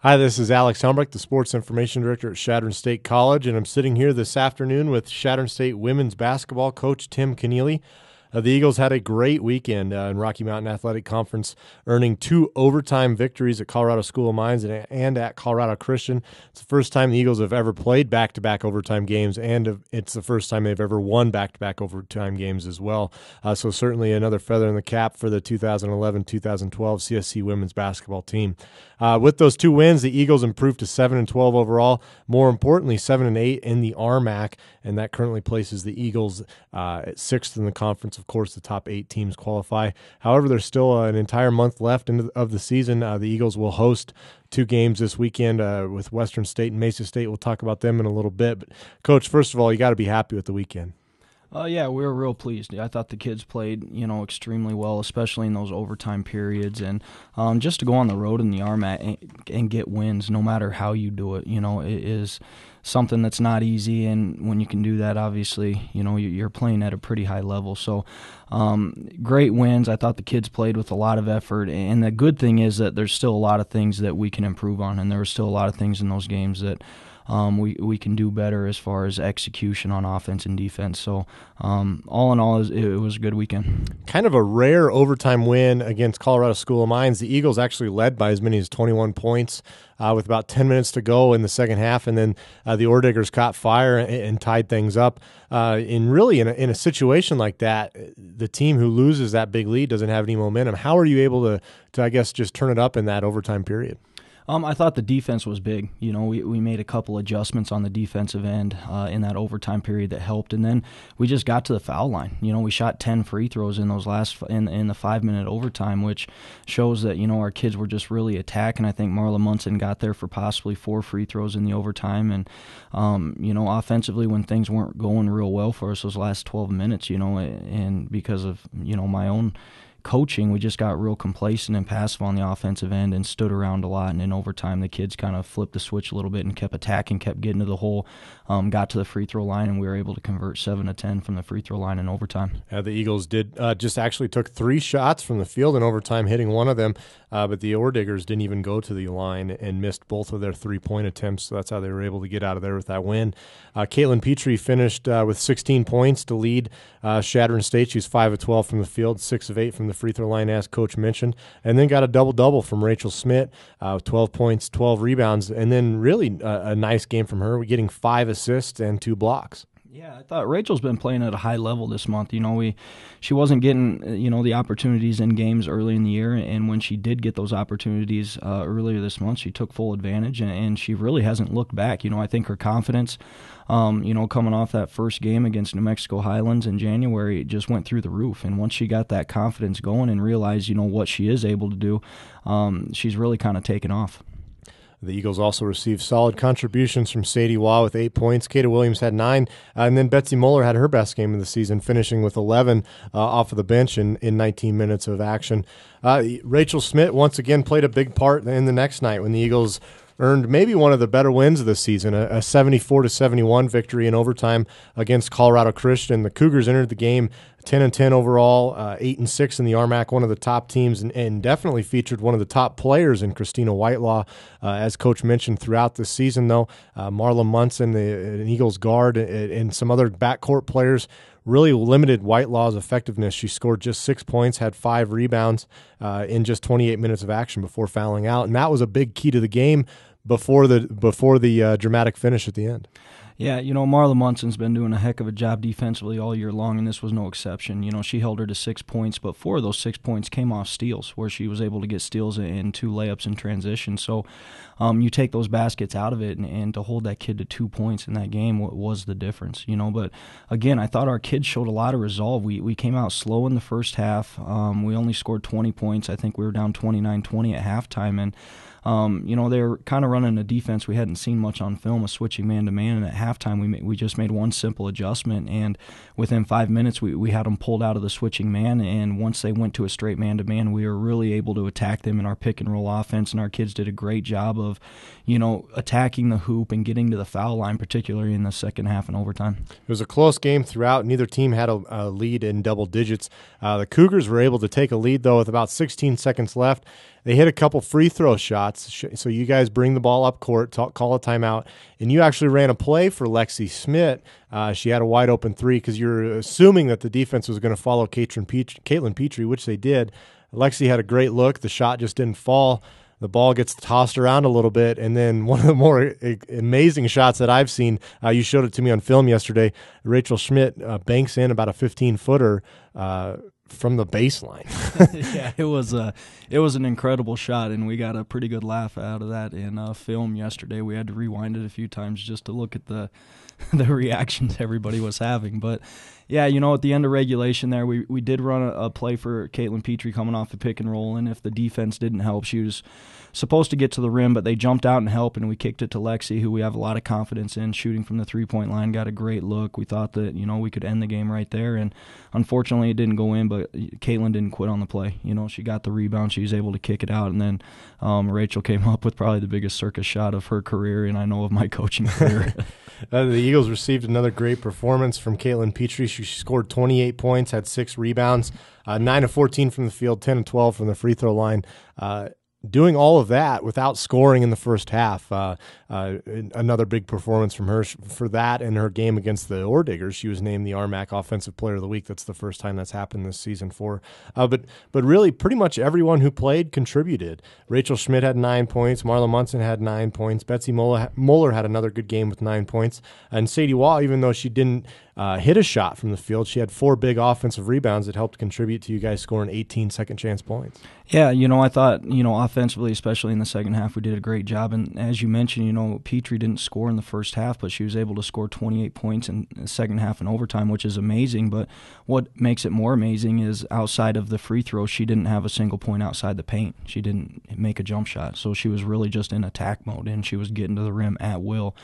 Hi, this is Alex Helmreich, the Sports Information Director at Chadron State College, and I'm sitting here this afternoon with Chadron State women's basketball coach Tim Keneally. The Eagles had a great weekend in Rocky Mountain Athletic Conference, earning 2 overtime victories at Colorado School of Mines and at Colorado Christian. It's the first time the Eagles have ever played back-to-back overtime games, and it's the first time they've ever won back-to-back overtime games as well. So certainly another feather in the cap for the 2011-2012 CSC women's basketball team. With those 2 wins, the Eagles improved to 7-12 overall. More importantly, 7-8 in the RMAC, and that currently places the Eagles at 6th in the conference. Of course, the top 8 teams qualify. However, there's still an entire month left of the season. The Eagles will host 2 games this weekend with Western State and Mesa State. We'll talk about them in a little bit. But, Coach, first of all, you got to be happy with the weekend. Yeah, we were real pleased. I thought the kids played, extremely well, especially in those overtime periods. And just to go on the road in the RMAC and get wins, no matter how you do it, it is something that's not easy. And when you can do that, obviously, you're playing at a pretty high level. So great wins. I thought the kids played with a lot of effort. And the good thing is that there's still a lot of things that we can improve on. And there were still a lot of things in those games that we can do better as far as execution on offense and defense. So all in all, it was a good weekend. Kind of a rare overtime win against Colorado School of Mines. The Eagles actually led by as many as 21 points with about 10 minutes to go in the second half, and then the Orediggers caught fire and tied things up. In a situation like that, the team who loses that big lead doesn't have any momentum. How are you able to I guess, just turn it up in that overtime period? I thought the defense was big. We made a couple adjustments on the defensive end in that overtime period that helped, and then we just got to the foul line. We shot 10 free throws in those in the 5-minute overtime, which shows that our kids were just really attacking. I think Marla Munson got there for possibly 4 free throws in the overtime, and offensively when things weren't going real well for us those last 12 minutes, and because of my own coaching, we just got real complacent and passive on the offensive end and stood around a lot. And in overtime, the kids kind of flipped the switch a little bit and kept attacking, kept getting to the hole, got to the free throw line, and we were able to convert 7 of 10 from the free throw line in overtime. The Eagles did just actually took 3 shots from the field in overtime, hitting one of them, but the Orediggers didn't even go to the line and missed both of their 3-point attempts. So that's how they were able to get out of there with that win. Caitlin Petrie finished with 16 points to lead Chadron State. She's 5 of 12 from the field, 6 of 8 from the free throw line, as Coach mentioned, and then got a double-double from Rachel Smith, 12 points, 12 rebounds, and then really a nice game from her, getting 5 assists and 2 blocks. Yeah, I thought Rachel's been playing at a high level this month. She wasn't getting, the opportunities in games early in the year, and when she did get those opportunities earlier this month, she took full advantage, and she really hasn't looked back. I think her confidence, coming off that first game against New Mexico Highlands in January, it just went through the roof. And once she got that confidence going and realized, what she is able to do, she's really kind of taken off. The Eagles also received solid contributions from Sadie Waugh with 8 points. Kata Williams had 9, and then Betsy Moeller had her best game of the season, finishing with 11 off of the bench in 19 minutes of action. Rachel Smith once again played a big part in the next night when the Eagles earned maybe one of the better wins of the season, a 74-71 victory in overtime against Colorado Christian. The Cougars entered the game 10-10 overall, 8-6 in the RMAC, one of the top teams, and definitely featured one of the top players in Christina Whitelaw. As Coach mentioned throughout the season, though, Marla Munson, an Eagles guard, and some other backcourt players really limited Whitelaw's effectiveness. She scored just 6 points, had 5 rebounds in just 28 minutes of action before fouling out, and that was a big key to the game before the dramatic finish at the end. Yeah, Marla Munson's been doing a heck of a job defensively all year long, and this was no exception. She held her to 6 points, but 4 of those 6 points came off steals, where she was able to get steals and 2 layups in transition. So you take those baskets out of it, and to hold that kid to 2 points in that game was the difference. But again, I thought our kids showed a lot of resolve. We came out slow in the first half. We only scored 20 points. I think we were down 29-20 at halftime, and they were kind of running a defense we hadn't seen much on film, a switching man-to-man, and at halftime we just made one simple adjustment, and within 5 minutes we had them pulled out of the switching man, and once they went to a straight man-to-man, we were really able to attack them in our pick-and-roll offense, and our kids did a great job of, attacking the hoop and getting to the foul line, particularly in the second half and overtime. It was a close game throughout. Neither team had a lead in double digits. The Cougars were able to take a lead, though, with about 16 seconds left. They hit a couple free throw shots, so you guys bring the ball up court, call a timeout, and you actually ran a play for Lexi Schmidt. She had a wide open three because you're assuming that the defense was going to follow Caitlin Petrie, which they did. Lexi had a great look. The shot just didn't fall. The ball gets tossed around a little bit, and then one of the more amazing shots that I've seen, you showed it to me on film yesterday, Rachel Schmidt banks in about a 15-footer from the baseline. Yeah, it was an incredible shot, and we got a pretty good laugh out of that in film yesterday. We had to rewind it a few times just to look at the reactions everybody was having. But yeah, at the end of regulation there, we did run a play for Caitlin Petrie coming off the pick and roll, and if the defense didn't help, she was supposed to get to the rim, but they jumped out and helped, and we kicked it to Lexi, who we have a lot of confidence in, shooting from the three-point line, got a great look. We thought that, we could end the game right there, and unfortunately it didn't go in, but Caitlin didn't quit on the play. She got the rebound, she was able to kick it out, and then Rachel came up with probably the biggest circus shot of her career, and I know of my coaching career. The Eagles received another great performance from Caitlin Petrie. She scored 28 points, had 6 rebounds, 9 of 14 from the field, 10 of 12 from the free throw line. Doing all of that without scoring in the first half. Another big performance from her for that and her game against the Orediggers. She was named the RMAC Offensive Player of the Week. That's the first time that's happened this season for her. But really, pretty much everyone who played contributed. Rachel Schmidt had 9 points. Marla Munson had 9 points. Betsy Moeller had another good game with 9 points. And Sadie Wall, even though she didn't hit a shot from the field, she had 4 big offensive rebounds that helped contribute to you guys scoring 18 second-chance points. Yeah, I thought, offensively, especially in the second half, we did a great job. And as you mentioned, Petrie didn't score in the first half, but she was able to score 28 points in the second half in overtime, which is amazing. But what makes it more amazing is outside of the free throw, she didn't have a single point outside the paint. She didn't make a jump shot. So she was really just in attack mode, and she was getting to the rim at will.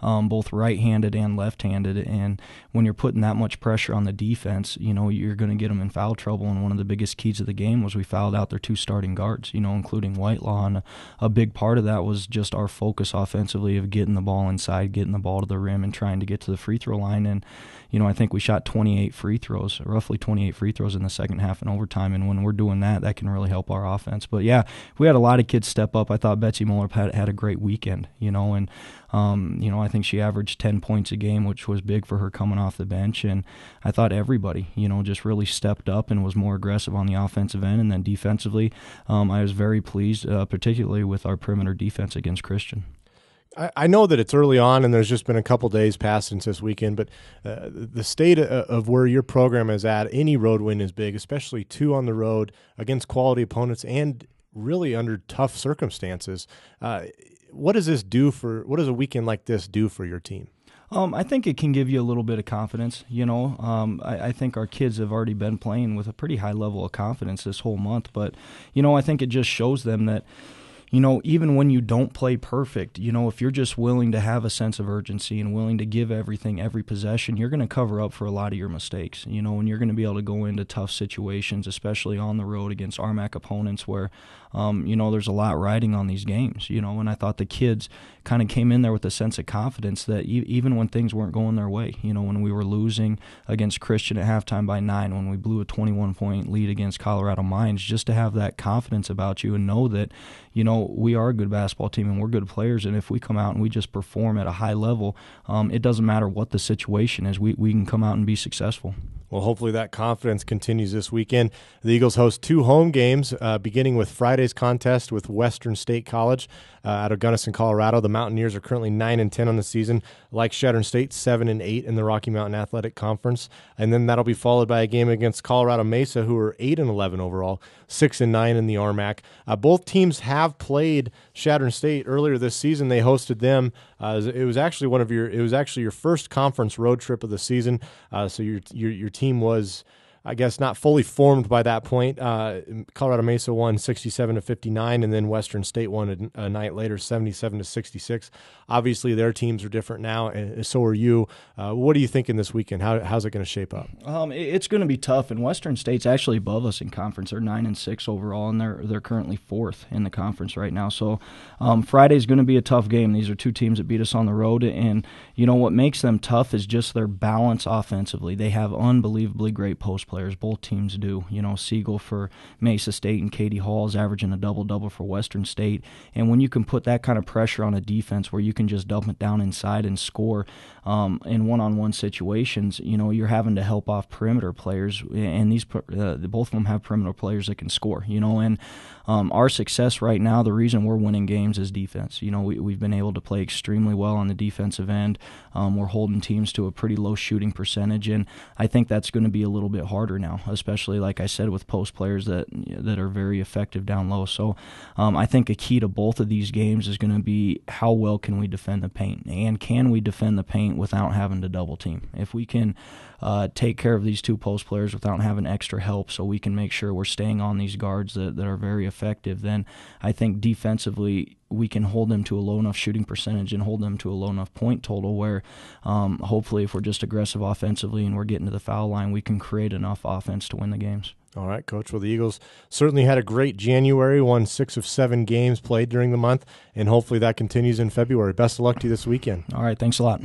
Both right-handed and left-handed, and when you're putting that much pressure on the defense, you're going to get them in foul trouble, and one of the biggest keys of the game was we fouled out their 2 starting guards, including Whitelaw, and a big part of that was just our focus offensively of getting the ball inside, getting the ball to the rim, and trying to get to the free throw line, and I think we shot 28 free throws, roughly 28 free throws in the second half in overtime, and when we're doing that, that can really help our offense. But yeah, we had a lot of kids step up. I thought Betsy Moeller had a great weekend, and I think she averaged 10 points a game, which was big for her coming off the bench, and I thought everybody, just really stepped up and was more aggressive on the offensive end, and then defensively, I was very pleased, particularly with our perimeter defense against Christian. I know that it's early on and there's just been a couple days past since this weekend, but the state of where your program is at, any road win is big, especially 2 on the road against quality opponents and really under tough circumstances. What does a weekend like this do for your team? I think it can give you a little bit of confidence. I think our kids have already been playing with a pretty high level of confidence this whole month, but, I think it just shows them that, even when you don't play perfect, if you're just willing to have a sense of urgency and willing to give everything, every possession, you're going to cover up for a lot of your mistakes, and you're going to be able to go into tough situations, especially on the road against RMAC opponents where, there's a lot riding on these games, and I thought the kids kind of came in there with a sense of confidence that even when things weren't going their way, when we were losing against Christian at halftime by 9, when we blew a 21-point lead against Colorado Mines, just to have that confidence about you and know that, we are a good basketball team and we're good players, and if we come out and we just perform at a high level, it doesn't matter what the situation is, we can come out and be successful. Well, hopefully that confidence continues this weekend. The Eagles host 2 home games, beginning with Friday's contest with Western State College out of Gunnison, Colorado. The Mountaineers are currently 9-10 on the season, like Chadron State, 7-8 in the Rocky Mountain Athletic Conference. And then that'll be followed by a game against Colorado Mesa, who are 8-11 overall, 6-9 in the RMAC. Both teams have played Chadron State earlier this season. They hosted them. It was actually your first conference road trip of the season. So your team was, I guess, not fully formed by that point. Colorado Mesa won 67-59, and then Western State won a night later, 77-66. Obviously, their teams are different now, and so are you. What are you thinking this weekend? How's it going to shape up? It's going to be tough, and Western State's actually above us in conference. They're 9-6 overall, and they're currently 4th in the conference right now. So Friday's going to be a tough game. These are 2 teams that beat us on the road, and what makes them tough is just their balance offensively. They have unbelievably great post players. Both teams do. Siegel for Mesa State and Katie Hall is averaging a double-double for Western State. And when you can put that kind of pressure on a defense where you can just dump it down inside and score in one-on-one situations, you're having to help off perimeter players. And these both of them have perimeter players that can score. And our success right now, the reason we're winning games is defense. We've been able to play extremely well on the defensive end. We're holding teams to a pretty low shooting percentage, and I think that's going to be a little bit harder now, especially, like I said, with post players that are very effective down low. So I think a key to both of these games is going to be how well can we defend the paint, and can we defend the paint without having to double team. If we can take care of these two post players without having extra help, so we can make sure we're staying on these guards that are very effective, then I think defensively we can hold them to a low enough shooting percentage and hold them to a low enough point total where hopefully if we're just aggressive offensively and we're getting to the foul line, we can create enough offense to win the games. All right, Coach. Well, the Eagles certainly had a great January, won 6 of 7 games played during the month, and hopefully that continues in February. Best of luck to you this weekend. All right, thanks a lot.